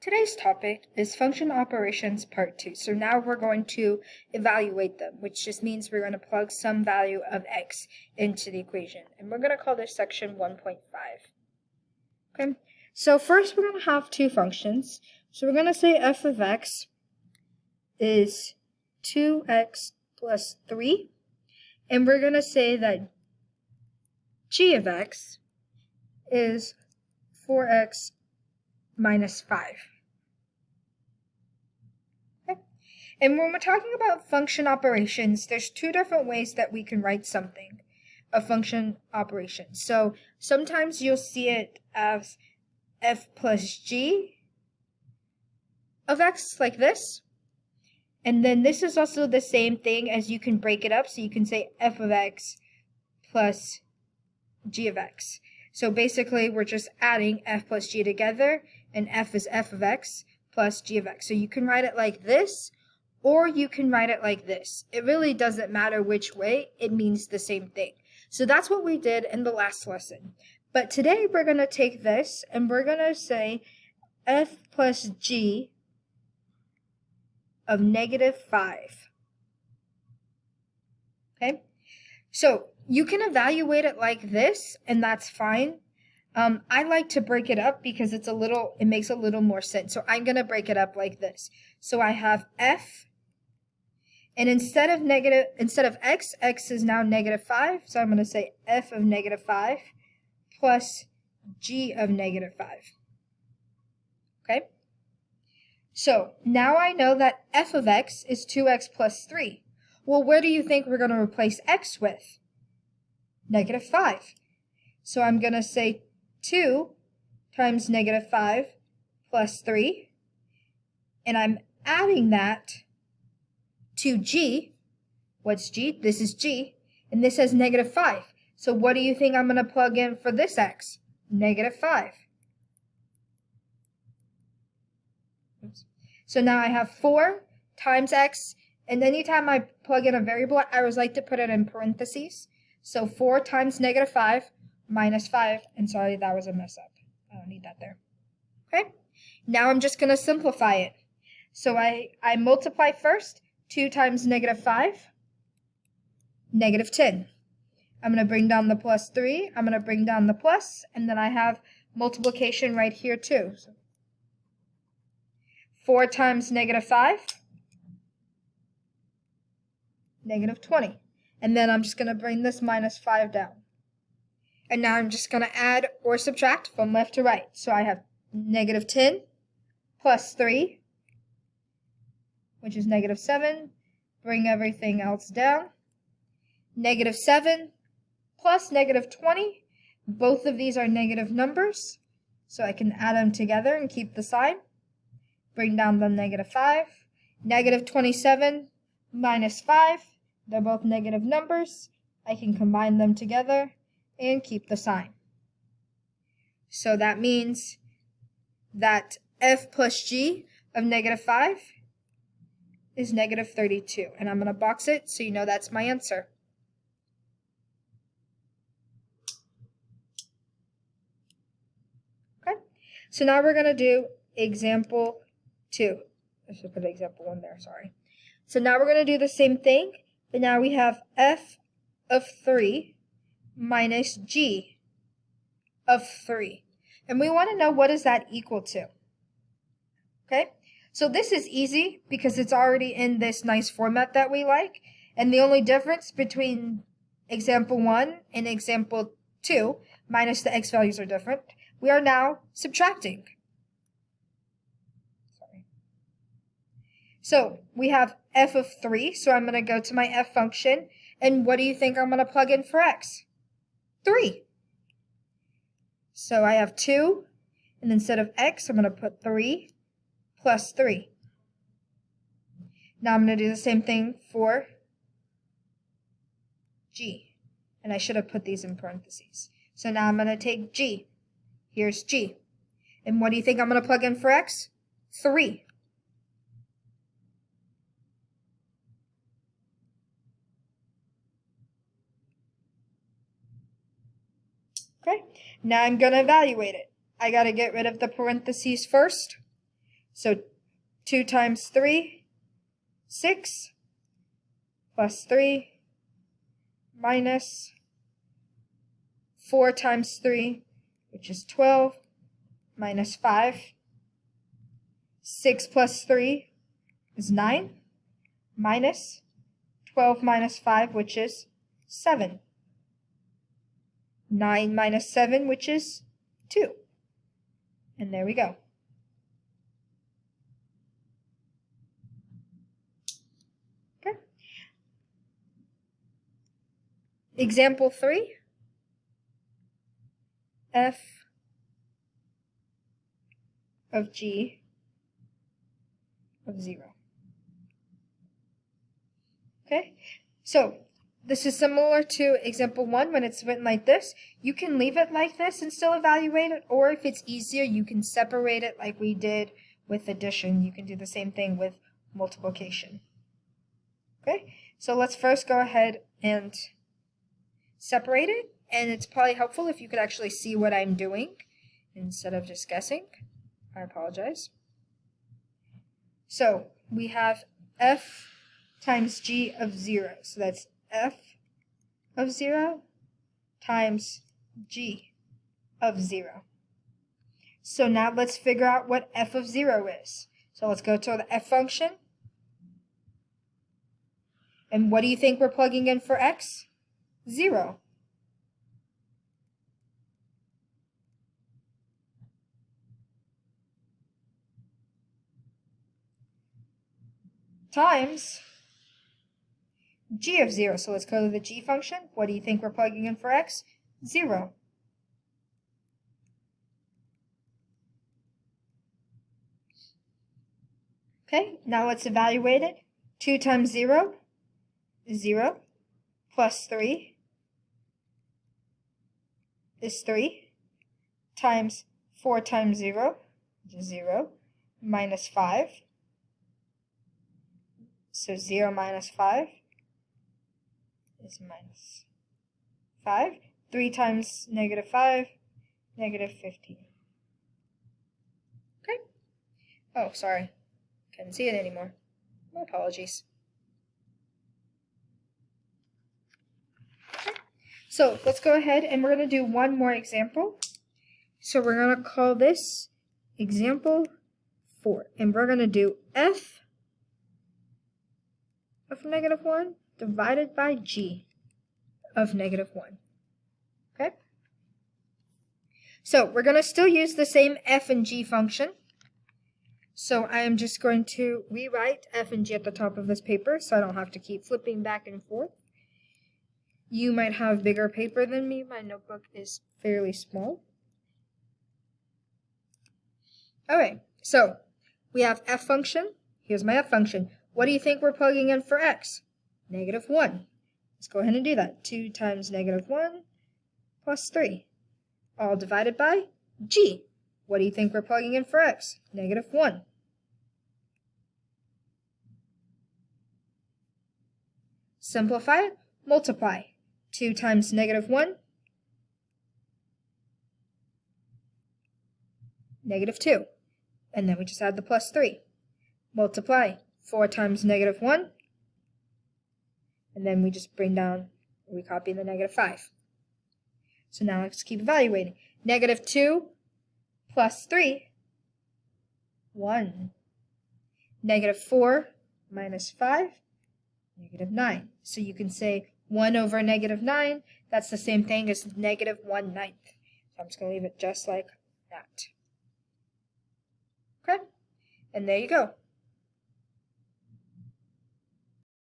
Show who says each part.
Speaker 1: Today's topic is function operations part 2. So now we're going to evaluate them, which just means we're going to plug some value of x into the equation. And we're going to call this section 1.5. Okay, so first we're going to have two functions. So we're going to say f of x is 2x plus 3. And we're going to say that g of x is 4x minus 5. Okay. And when we're talking about function operations, there's two different ways that we can write something, a function operation. So sometimes you'll see it as f plus g of x, like this. And then this is also the same thing as you can break it up. So you can say f of x plus g of x. So basically, we're just adding f plus g together, and f is f of x plus g of x. So you can write it like this, or you can write it like this. It really doesn't matter which way, it means the same thing. So that's what we did in the last lesson. But today we're going to take this, and we're going to say f plus g of negative 5. Okay? So you can evaluate it like this, and that's fine. I like to break it up because it makes a little more sense. So I'm going to break it up like this. So I have f, and instead of x, x is now negative 5. So I'm going to say f of negative 5 plus g of negative 5. Okay? So now I know that f of x is 2x plus 3. Well, where do you think we're going to replace x with? Negative 5. So I'm going to say 2 times negative 5 plus 3. And I'm adding that to g. What's g? This is g. And this has negative 5. So what do you think I'm going to plug in for this x? Negative 5. Oops. So now I have 4 times x. And anytime I plug in a variable, I always like to put it in parentheses. So 4 times negative 5 minus 5. And sorry, that was a mess up. I don't need that there. Okay? Now I'm just going to simplify it. So I multiply first. 2 times negative 5, negative 10. I'm going to bring down the plus 3. I'm going to bring down the plus. And then I have multiplication right here too. So 4 times negative 5, negative 20. And then I'm just going to bring this minus 5 down. And now I'm just going to add or subtract from left to right. So I have negative 10 plus 3, which is negative 7. Bring everything else down. Negative 7 plus negative 20. Both of these are negative numbers. So I can add them together and keep the sign. Bring down the negative 5. Negative 27 minus 5. They're both negative numbers. I can combine them together and keep the sign. So that means that f plus g of negative 5 is negative 32. And I'm going to box it so you know that's my answer. Okay. So now we're going to do example 2. I should put example 1 there, sorry. So now we're going to do the same thing. But now we have f of 3 minus g of 3. And we want to know what is that equal to. Okay? So this is easy because it's already in this nice format that we like. And the only difference between example 1 and example 2, minus the x values are different, we are now subtracting. So we have f of 3, so I'm going to go to my f function, and what do you think I'm going to plug in for x? 3. So I have 2, and instead of x, I'm going to put 3 plus 3. Now I'm going to do the same thing for g, and I should have put these in parentheses. So now I'm going to take g. Here's g. And what do you think I'm going to plug in for x? 3. Okay, now I'm going to evaluate it. I got to get rid of the parentheses first. So 2 times 3, 6, plus 3, minus 4 times 3, which is 12, minus 5. 6 plus 3 is 9, minus 12 minus 5, which is 7. 9 minus 7, which is 2. And there we go. Okay. Example 3. F of g of 0. Okay, so this is similar to example 1 when it's written like this. You can leave it like this and still evaluate it, or if it's easier, you can separate it like we did with addition. You can do the same thing with multiplication. Okay, so let's first go ahead and separate it, and it's probably helpful if you could actually see what I'm doing instead of just guessing. I apologize. So we have f times g of 0. So that's f of 0 times g of 0. So now let's figure out what f of 0 is. So let's go to the f function. And what do you think we're plugging in for x? 0. Times g of 0. So let's go to the g function. What do you think we're plugging in for x? 0. Okay, now let's evaluate it. 2 times 0 is 0, plus 3 is 3, times 4 times 0, which is 0, minus 5. So 0 minus 5 is minus 5. 3 times negative 5, negative 15. Okay. Oh, sorry. Can't see it anymore. My apologies. Okay. So let's go ahead and we're going to do one more example. So we're going to call this example 4. And we're going to do f of negative 1 divided by g of negative 1. Okay? So we're going to still use the same f and g function. So I am just going to rewrite f and g at the top of this paper so I don't have to keep flipping back and forth. You might have bigger paper than me. My notebook is fairly small. Alright, so we have f function. Here's my f function. What do you think we're plugging in for x? Negative 1. Let's go ahead and do that. 2 times negative 1 plus 3. All divided by g. What do you think we're plugging in for x? Negative 1. Simplify it. Multiply. 2 times negative 1. Negative 2. And then we just add the plus 3. Multiply. 4 times negative 1. And then we just bring down, we copy the negative 5. So now let's keep evaluating. Negative 2 plus 3, 1. Negative 4 minus 5, negative 9. So you can say 1 over negative 9, that's the same thing as negative 1/9. So I'm just going to leave it just like that. Okay? And there you go.